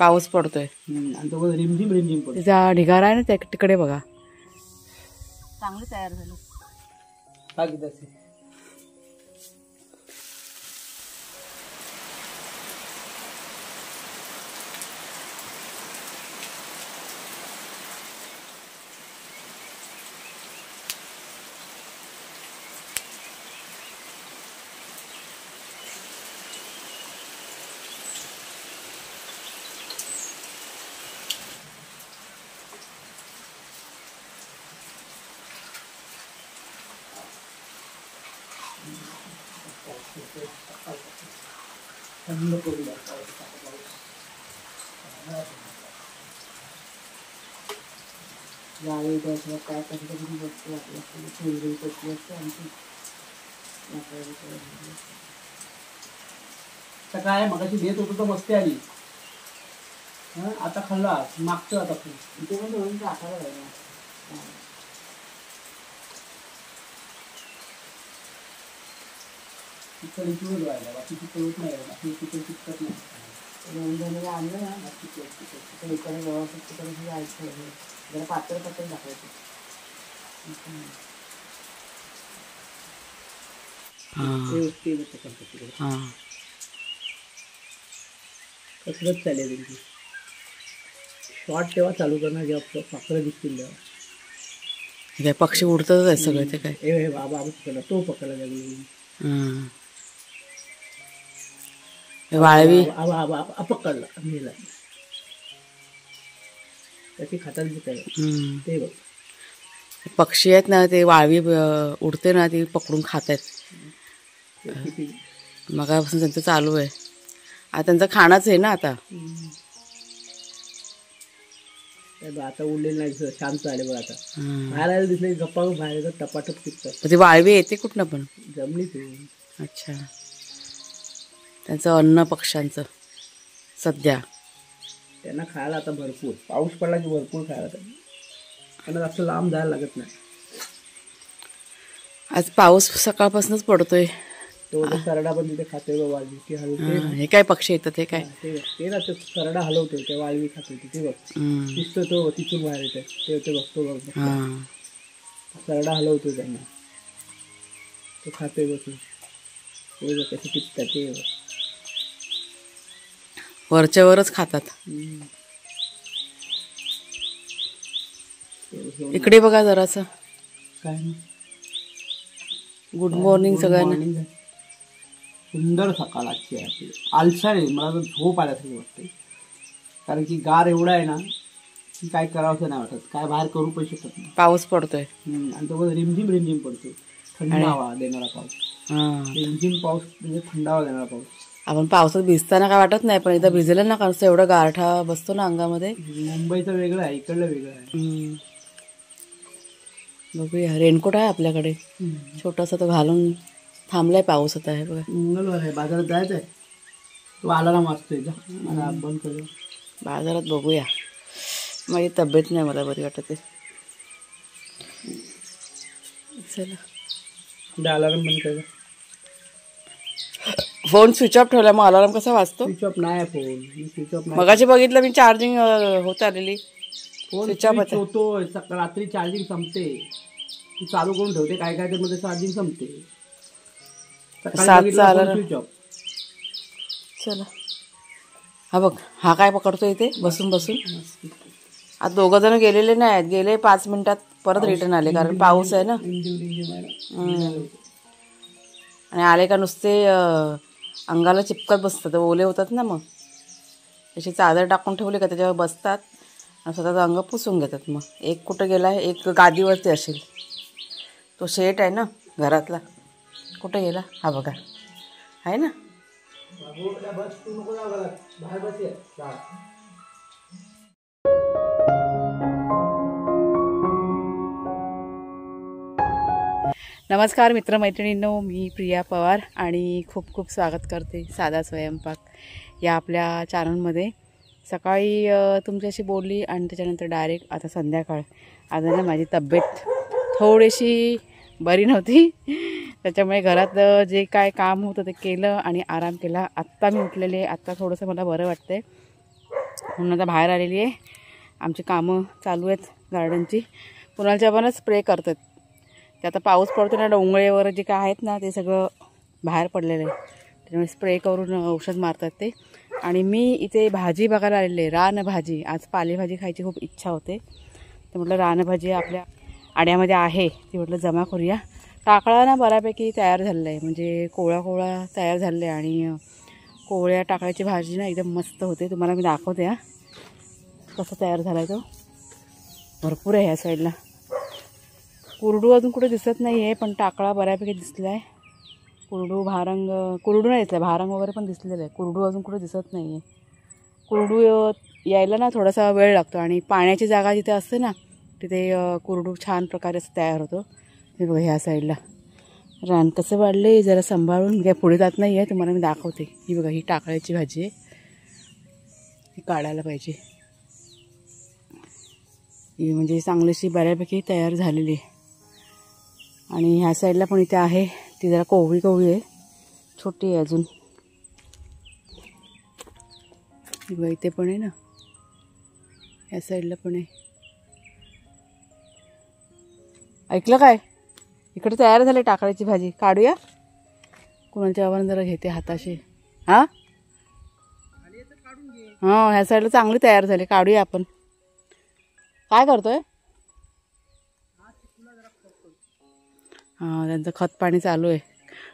पाऊस पडतोय आणि तो रिमझिम रिमझिम पडतो. तिचा ढिगारा आहे ना त्या तिकडे बघा. चांगली तयार झाली. यावेळी त्याच्यावर काय पद्धतीने बसतो आपल्याला ठेवली कशी असते आमची काय मगाशी देत होतो तर मस्ती आली. आता खाल्ला मागचं आता इथे पण धरून टाकायला लागला. तिकडे इकडून व्हायला बाकी तिकडे होत नाही. बाकी तिकडे तिकट नाही. रंजनीला आणलं ना बाकी तिकडे इकडे व्यवस्थित तिकडे जायचं जरा पातळ पातळ टाकायचं. कसरत चालेल त्यांची. शॉर्ट तेव्हा चालू करणार जेव्हा पाकळं दिसतील तेव्हा. पक्षी उडतच आहे सगळे ते काय. ए बाबा पकडला तो पकडला लागली. वाळवी पकडला मेला. त्याची खातात ते बघ. पक्षी आहेत ना ते वाळवी उडते ना ती पकडून खात आहेत. मगापासून त्यांचं चालू आहे. आता त्यांचं खाणंच आहे ना आता. आता उडलेलं नाही शांत आले बघ. आता बाहेर दिसले गप्पा बाहेर टपाटप पिकतात. ती वाळवी येते कुठनं पण जमलीच. अच्छा त्यांचं अन्न पक्ष्यांचं सध्या त्यांना खायला आता भरपूर. पाऊस पडला की भरपूर खायला त्यांना असं लांब जायला लागत नाही. आज पाऊस सकाळपासूनच पडतोय. तो सरडा पण तिथे खाते वाळवी ती हलवते. हे काय पक्षी येतात हे काय ते ना ते सरडा हलवतो ते वाळवी खाते तिथे बघ. दिसतो तो तिथून बाहेर येते ते बघतो बघ. सरडा हलवतो त्यांना तो खाते बसून. ते बघ कसे टिपतात ते बघ. वरच्यावरच खातात. इकडे बघा जरासं. काय गुड मॉर्निंग सगळ्यांना. सुंदर सकाळ आजची आहे. आलसाळ आहे. मला तर झोप आल्यासारखी वाटते. कारण की गार एवढा आहे ना की काय करावंसं नाही वाटत. काय बाहेर करू पण शकत नाही. पाऊस पडतोय आणि तो रिमझिम रिमझिम पडतो. थंडावा देणारा पाऊस. रिमझिम पाऊस म्हणजे थंडावा देणारा पाऊस. आपण पावसात भिजताना काय वाटत नाही पण इथं भिजलं ना कारण एवढं गारठा बसतो ना अंगामध्ये. मुंबईचं वेगळं आहे इकडलं वेगळं आहे. बघूया रेनकोट आहे आपल्याकडे छोटासा तो घालून थांबलाय पाऊस आता. आहे बघा मंगळवार आहे बाजारात जायचं आहे. तो अलार्म वाजतोय मला बंद कर. बाजारात बघूया. माझी तब्येत नाही मला बरी वाटत आहे. चला कुठे अलार्म बंद कर. फोन स्विच ऑफ ठेवला मग अलार्म कसा वाजतो. स्विच ऑफ नाही फोन. स्विच ऑफ मगाशी बघितलं मी चार्जिंग होत आलेली. फोन स्विच ऑफ होतोय. रात्री चार्जिंग संपते. ती चालू करून ठेवते काय काय मध्ये चार्जिंग संपते. 7चा अलार्म. Switch off. चला हा बघ हा काय पकडतो इथे बसून बसून. आता दोघं जण गेलेले नाही आहेत. गेले 5 मिनिटात परत रिटर्न आले कारण पाऊस आहे ना. आणि आले का नुसते अंगाला चिपकत बसतात. ओले होतात ना मग. अशी चादर टाकून ठेवली का त्याच्यावर बसतात आणि स्वतःचं अंग पुसून घेतात. मग एक कुठं गेला आहे. एक गादीवरती असेल. तो शेट आहे ना घरातला. कुठे गेला हा बघा आहे ना. नमस्कार मित्रमैत्रिणींनो. मी प्रिया पवार आणि खूप खूप स्वागत करते साधा स्वयंपाक या आपल्या चॅनलमध्ये. सकाळी तुमच्याशी बोलली आणि त्याच्यानंतर डायरेक्ट आता संध्याकाळ. आता ना माझी तब्येत थोडीशी बरी नव्हती त्याच्यामुळे घरात जे काय काम होतं ते केलं आणि आराम केला. आत्ता मी उठलेले. आत्ता थोडंसं मला बरं वाटतंय. म्हणून आता बाहेर आलेली आहे. आमची कामं चालू आहेत गार्डनची. कुणालच्या पण स्प्रे करतात ते. आता पाऊस पडतो ना, डोंगळेवर जे काय आहेत ना ते सगळं बाहेर पडलेलं आहे, त्यामुळे स्प्रे करून औषध मारतात ते. आणि मी इथे भाजी बघायला आलेली आहे, रानभाजी. आज पालेभाजी खायची खूप इच्छा होते, तर म्हटलं रानभाजी आपल्या आड्यामध्ये आहे ती म्हटलं जमा करूया. टाकळा ना बऱ्यापैकी तयार झालेला आहे, म्हणजे कोवळा कोवळा तयार झालेला आहे. आणि कोवळ्या टाकळ्याची भाजी ना एकदम मस्त होते. तुम्हाला मी दाखवते हा कसं तयार झाला आहे. तो भरपूर आहे ह्या साईडला. कुरडू अजून कुठे दिसत नाही आहे, पण टाकळा बऱ्यापैकी दिसला आहे. कुरडू भारंग, कुरडू नाही दिसला, भारंग वगैरे पण दिसलेलं आहे. कुरडू अजून कुठे दिसत नाही आहे. कुरडू यायला ना थोडासा वेळ लागतो, आणि पाण्याची जागा जिथे असते ना तिथे कुरडू छान प्रकारे असं तयार होतो. हे बघा ह्या साईडला रान कसं वाढले, जरा सांभाळून घ्या. पुढे जात नाही आहे, तुम्हाला मी दाखवते. ही बघा ही टाकळ्याची भाजी आहे, ही काढायला पाहिजे. ही म्हणजे चांगलीशी बऱ्यापैकी तयार झालेली आहे. आणि ह्या साईडला पण इथे आहे, ती जरा कोवळी कोवळी आहे, छोटी आहे अजून. ही बघा इथे पण आहे ना, ह्या साईडला पण आहे. ऐकलं काय, इकडे तयार झाले टाकळ्याची भाजी. काढूया, कुणाच्या आव्हान जरा घेते हाताशी. हां हां, ह्या साईडला चांगली तयार झाली, काढूया आपण. काय करतोय? हां, त्यांचं खत पाणी चालू आहे.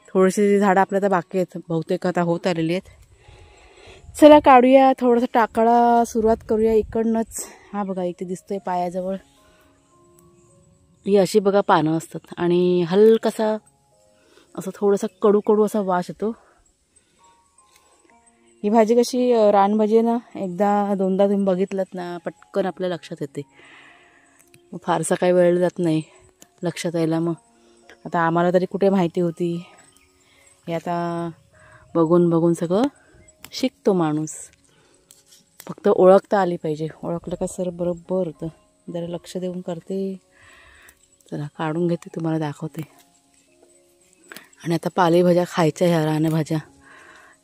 थोडीशी झाडं आपल्या तर बाकी आहेत, बहुतेक आता होत आलेली आहेत. चला काढूया थोडंसं टाकळा, सुरुवात करूया इकडनंच. हा बघा इथे दिसतोय पायाजवळ, ही अशी बघा पानं असतात. आणि हलकासा असं थोडासा कडू कडू असा वास येतो. ही भाजी कशी रानभाजी आहे ना, एकदा दोनदा तुम्ही बघितलं ना पटकन आपल्या लक्षात येते. फारसा काही वेळ जात नाही लक्षात यायला. मग आता आम्हाला तरी कुठे माहिती होती, हे आता बघून बघून सगळं शिकतो माणूस. फक्त ओळखता आली पाहिजे, ओळखलं का सर बरोबर होतं. जरा लक्ष देऊन करते. चला काढून घेते, तुम्हाला दाखवते. आणि आता पालेभाज्या खायच्या, ह्या रानभाज्या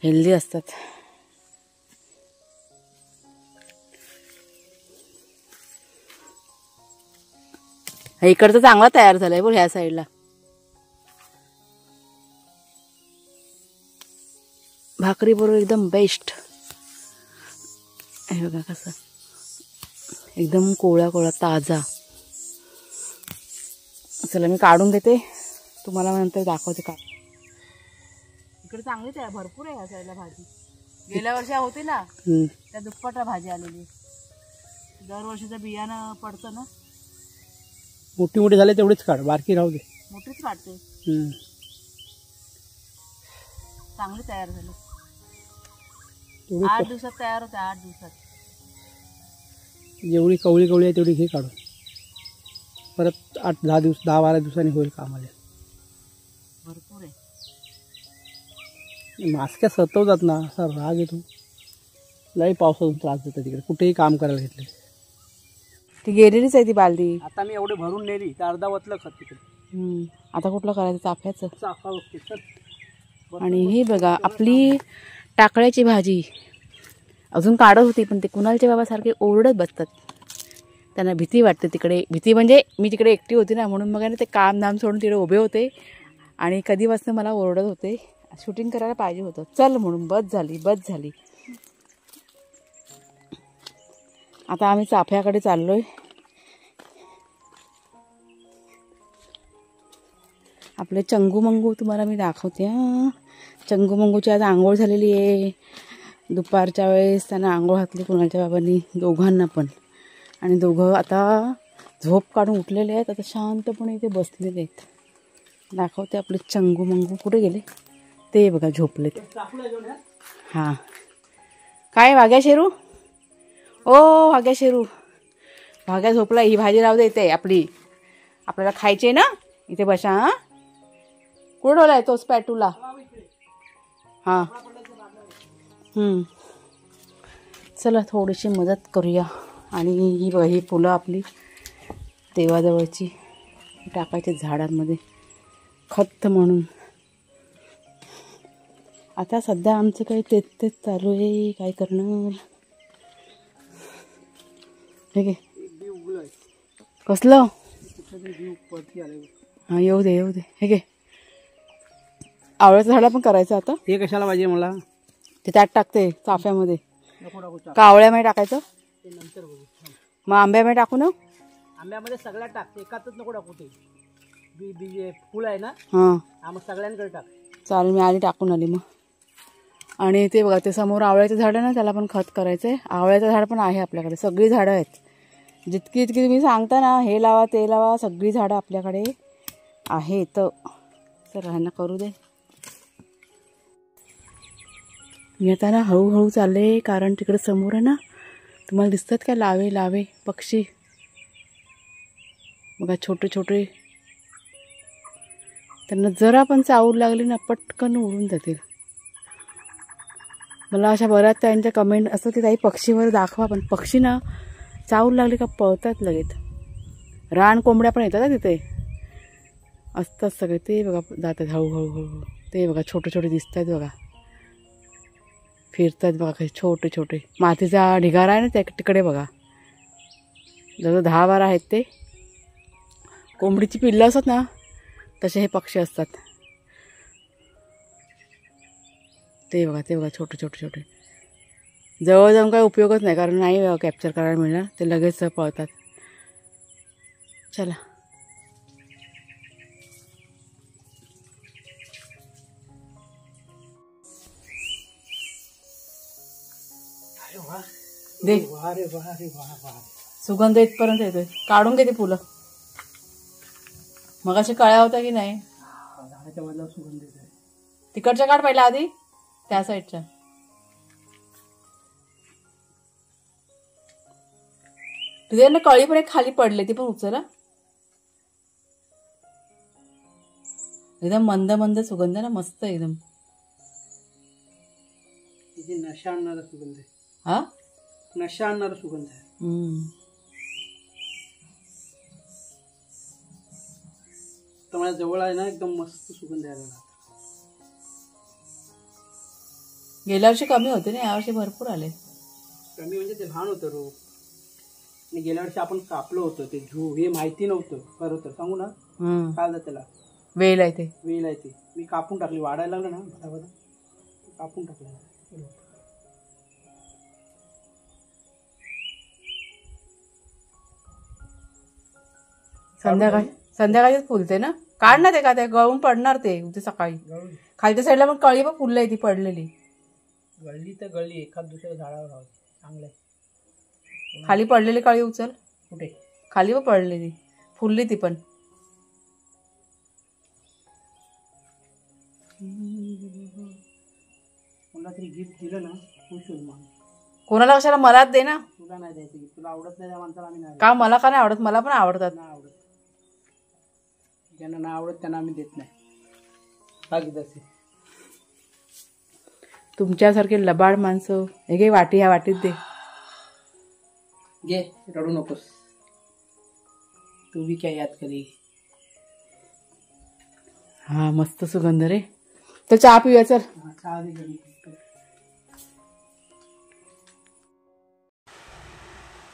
हेल्दी असतात. इकडचं चांगला तयार झालाय बोल, ह्या साईडला भाकरी बरोबर एकदम बेस्ट. हे बघा कसं एकदम कोवळा कोवळा ताजा. चला मी काढून घेते, तुम्हाला नंतर दाखवते. का इकडे चांगली तयार भरपूर आहे ह्या साईडला भाजी. गेल्या वर्षी होती ना त्या दुप्पट भाजी आलेली. दरवर्षीचं बियाणं पडतं ना. मोठी मोठी झाले तेवढीच काढ, बारकी राहू दे. मोठीच काढते. चांगली तयार झाली. 8 दिवसात तयार होते, 8 दिवसात. जेवढी कवळी कवळी आहे तेवढी घे काढून. परत 8-10 दिवस, 10-12 दिवसांनी होईल कामाला. भरपूर आहे. मास्क्या सतवतात ना, असा राग येतो. लई पावसातून त्रास देतात तिकडे, कुठेही काम करायला घेतले. ती गेलेलीच आहे ती बालदी. आता मी एवढे भरून नेली तर अर्धा वतलं खत तिकडे. आता कुठलं करायचं, चाफ्याचं. चाफा ओके चल. आणि ही बघा आपली टाकळ्याची भाजी अजून काढत होती, पण ते कुणालचे बाबा सारखे ओरडत बसतात. त्यांना भीती वाटते तिकडे. भीती म्हणजे मी तिकडे एकटी होती ना, म्हणून मग ना ते काम नाम सोडून तिकडे उभे होते आणि कधीपासून मला ओरडत होते. शूटिंग करायला पाहिजे होतं, चल म्हणून. बस झाली, बस झाली. आता आम्ही चाफ्याकडे चाललोय. आपले चंगू मंगू तुम्हाला मी दाखवते. चंगू मंगूची आज आंघोळ झालेली आहे. दुपारच्या वेळेस त्यांना आंघोळ घातली कुणालच्या बाबांनी, दोघांना पण. आणि दोघं आता झोप काढून उठलेले आहेत. आता शांतपणे इथे बसलेले आहेत. दाखवते आपले चंगू मंगू. कुठे गेले ते बघा, झोपलेत. हां काय वाघ्या शेरू, ओ वाघ्या शेरू, वाघ्या झोपला. ही भाजी राहू दे इथे, आपली आपल्याला खायची ना. इथे बसा. हां कुठं ठेवला आहे तो स्पॅटूला? हां चला थोडीशी मदत करूया. आणि ही बघा ही फुलं आपली देवाजवळची टाकायची झाडांमध्ये खत म्हणून. आता सध्या आमचं काही तेच चालू आहे, काय करणार. हे घे. बी उगलंय कसलं? बी वरती आलंय. हां येऊ दे येऊ दे. हे घे. आवळ्याचं झाड पण करायचं आता. ते कशाला पाहिजे मला? ते त्यात टाकते चाफ्यामध्ये. नको टाकू का आवळ्यामध्ये टाकायचं? ते नंतर बघू. मग आंब्यामध्ये टाकू ना? आंब्यामध्ये सगळ्यात टाक, एकातच नको टाकू. ते बी बी फुल आहे ना. हां हा मग सगळ्यांकडे टाक. चालेल, मी आधी टाकून आली मग. आणि ते बघा, ते समोर आवळ्याचं झाड आहे ना, त्याला पण खत करायचं आहे. आवळ्याचं झाड पण आहे आपल्याकडे, सगळी झाडं आहेत. जितकी जितकी तुम्ही सांगता ना, हे लावा ते लावा, सगळी झाडं आपल्याकडे आहेत. तर ह्यांना करू दे. मी आता ना हळूहळू चालले, कारण तिकडे समोर आहे ना, तुम्हाला दिसतात का लावे लावे पक्षी बघा, छोटे छोटे. त्यांना जरा पण चावूल लागली ना, पटकन उडून जातील. मला अशा बऱ्याच त्यांच्या कमेंट असं की ताई पक्षीवर दाखवा, पण पक्षी ना चावूल लागली का पळतात लगेच. रान कोंबड्या पण येतात ना तिथे, असतात सगळे. ते बघा जातात हळूहळू हळूहळू. ते बघा छोटे छोटे दिसत आहेत बघा, फिरतात बघा काही छोटे छोटे. मातीचा ढिगारा आहे ना त्या तिकडे बघा, जवळ 10-12 आहेत. ते कोंबडीची पिल्लं असतात ना, तसे हे पक्षी असतात. ते बघा ते बघा छोटे छोटे छोटे. जवळ जाऊन काही उपयोगच नाही, कारण नाही कॅप्चर करायला मिळणार, ते लगेच पळतात. चला दे. सुगंध इथपर्यंत येतोय. काढून घे ते फुलं. मग असे कळ्या होत्या की नाही? झाडाच्या मधला सुगंध येतोय. तिकडच्या काढ पहिला आधी, त्या साईडच्या. तुझे ना कळी पण एक खाली पडले, ती पण उचला. एकदम मंद मंद सुगंध ना, मस्त एकदम. नशा आणणारा सुगंध आहे. हा, नशा आणणारा सुगंध आहे. तर माझ्या जवळ आहे ना, एकदम मस्त सुगंध आहे. गेल्या वर्षी कमी होते ना, यावर्षी भरपूर आले. कमी म्हणजे ते लहान होतं रोप. आणि गेल्या वर्षी आपण कापलं होतं ते झू, हे माहिती नव्हतं खरं तर. सांगू ना काय झालं त्याला? वेल आहे ते. वेल आहे ते. मी कापून टाकली, वाढायला लागलं ना भटाभटा, कापून टाकलं. संध्याकाळीच फुलते ना. काढ ना ते, का ते गळून पडणार ते उद्या सकाळी. खालच्या साईडला पण कळी पण फुलली ती पडलेली. गळली तर गळली, एखाद दुसऱ्या झाडावर राहू. चांगलं आहे. खाली पडलेली कळी उचल. कुठे? खाली पण पडलेली, फुलली ती पण. कोणाला तरी गिफ्ट दिलं ना, खुश होईल मग. कोणाला कशाला? मलाच दे ना. तुला नाही द्यायचं गिफ्ट, तुला आवडत नाही त्या माणसाला आम्ही नाही. का? मला का नाही आवडत? मला पण आवडतात. नाही आवडत, ज्यांना नाही आवडत त्यांना आम्ही देत नाही. बाकी तसे तुमच्यासारखे लबाड माणसं. हे घे वाटी, ह्या वाटीत दे. घे, रडू नकोस. तू बी काय याद करी. हा मस्त सुगंध रे. तर चहा पिऊया चल. चहा दे घरी.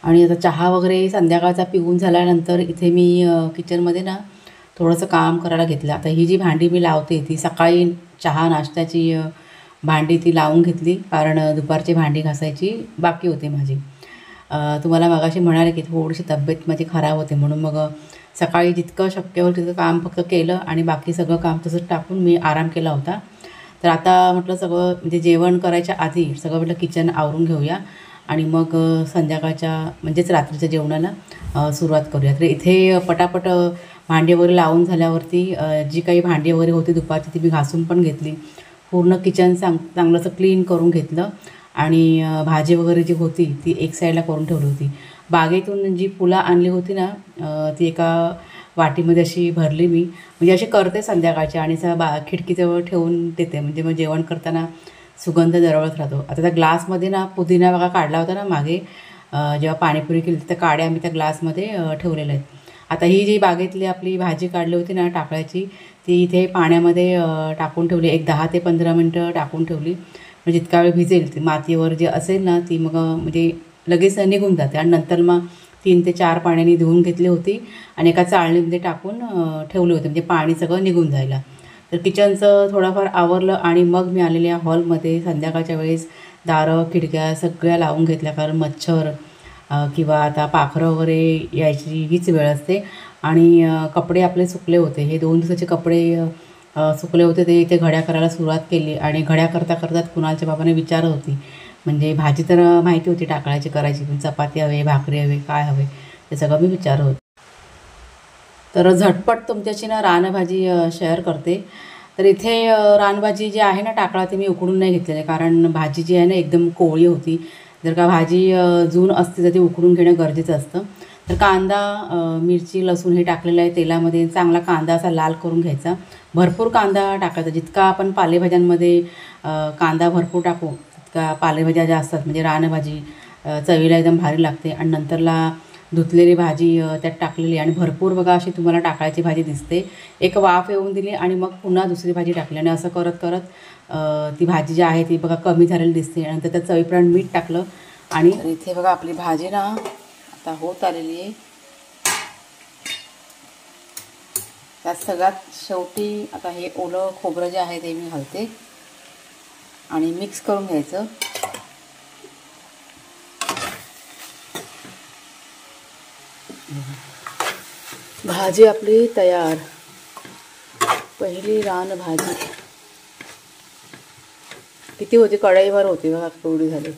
आणि आता चहा वगैरे संध्याकाळचा पिऊन झाल्यानंतर इथे मी किचनमध्ये ना थोडंसं काम करायला घेतलं. आता ही जी भांडी मी लावते ती सकाळी चहा नाश्त्याची भांडी ती लावून घेतली, कारण दुपारची भांडी घासायची बाकी होते माझी. तुम्हाला मगाशी म्हणाले की थोडीशी तब्येत माझी खराब होते, म्हणून मग सकाळी जितकं शक्य होतं तितकं काम फक्त केलं आणि बाकी सगळं काम तसंच टाकून मी आराम केला होता. तर आता म्हटलं सगळं म्हणजे जेवण करायच्या आधी सगळं म्हटलं किचन आवरून घेऊया आणि मग संध्याकाळच्या म्हणजेच रात्रीच्या जेवणाला सुरुवात करूया. तर इथे पटापट भांडी वगैरे लावून झाल्यावरती जी काही भांडी वगैरे होती दुपारची ती मी घासून पण घेतली. पूर्ण किचन चांगलं असं क्लीन करून घेतलं आणि भाजी वगैरे जी होती ती एक साईडला करून ठेवली होती. बागेतून जी फुलं आणली होती ना ती एका वाटीमध्ये अशी भरली मी, म्हणजे अशी करते संध्याकाळची आणि खिडकीजवळ ठेवून देते, म्हणजे मग जेवण करताना सुगंध दरवळत राहतो. आता त्या ग्लासमध्ये ना पुदिना बघा काढला होता ना मागे, जेव्हा पाणीपुरी केली त्या काड्या आम्ही त्या ग्लासमध्ये ठेवलेल्या आहेत. आता ही जी बागेतली आपली भाजी काढली होती ना टाकळ्याची, ती इथे पाण्यामध्ये टाकून ठेवली. एक 10 ते 15 मिनटं टाकून ठेवली, म्हणजे जितका वेळ भिजेल ती मातीवर जे असेल ना ती मग म्हणजे लगेच निघून जाते आणि नंतर मग 3 ते 4 पाण्याने धुवून घेतली होती आणि एका चाळणीमध्ये टाकून ठेवले होते, म्हणजे पाणी सगळं निघून जायला. तर किचनचं थोडंफार आवरलं आणि मग मी आलेल्या हॉलमध्ये संध्याकाळच्या वेळेस दारं खिडक्या सगळ्या लावून घेतल्या, कारण मच्छर किंवा आता पाखरं वगैरे यायची हीच वेळ असते. आणि कपडे आपले सुकले होते, हे 2 दिवसाचे कपडे सुकले होते, ते इथे घड्या करायला सुरुवात केली. आणि घड्या करता करतात कुणालच्या बाबाने विचारत होती, म्हणजे भाजी तर माहिती होती टाकळाची करायची, पण चपाती हवे, भाकरी हवे, काय हवे ते सगळं मी विचारत होते. तर झटपट तुमच्याशी ना रानभाजी शेअर करते. तर इथे रानभाजी जी आहे ना टाकळा, ती मी उकडून नाही घेतलेली, कारण भाजी जी आहे ना एकदम कोवळी होती. जर का भाजी जून असते तर ती उकडून घेणं गरजेचं असतं. तर कांदा, मिरची, लसूण हे टाकलेलं आहे तेलामध्ये. चांगला कांदा असा लाल करून घ्यायचा, भरपूर कांदा टाकायचा. जितका आपण पालेभाज्यांमध्ये कांदा भरपूर टाकू तितका पालेभाज्या ज्या असतात म्हणजे रानभाजी चवीला एकदम भारी लागते. आणि नंतरला धुतलेली भाजी त्यात टाकलेली आणि भरपूर बघा अशी तुम्हाला टाकळाची भाजी दिसते. एक वाफ येऊन दिली आणि मग पुन्हा दुसरी भाजी टाकली आणि असं करत करत ती भाजी जी आहे ती बघा कमी झालेली दिसते. नंतर त्यात चवीप्रमाणे मीठ टाकलं आणि इथे बघा आपली भाजी ना आता होत आलेली आहे. त्यात सगळ्यात शेवटी आता हे ओलं खोबरं जे आहे ते मी घालते आणि मिक्स करून घ्यायचं. भाजी आपली तयार, पहिली रानभाजी. किती होती, कढईभर होती बघा, केवढी झाली.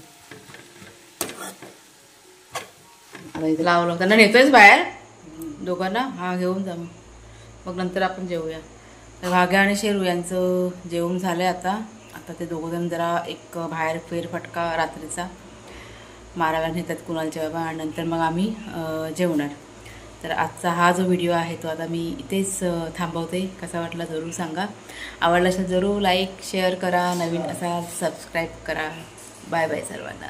आता इथे लावलं, त्यांना नेतोयच बाहेर दोघांना, हा घेऊन जा मग नंतर आपण जेवूया. तर भाग्या आणि शेरू यांचं जेवण झालं आहे. आता ते दोघंजण जरा एक बाहेर फेरफटका रात्रीचा मारायला नेतात कुणालच्या बाबा, आणि नंतर मग आम्ही जेवणार. तर आजचा हा जो व्हिडिओ आहे तो आता मी इथेच थांबवते. कसा वाटला जरूर सांगा. आवडला असेल जरूर लाईक शेअर करा, नवीन असाल सबस्क्राईब करा. बाय बाय सर्वांना.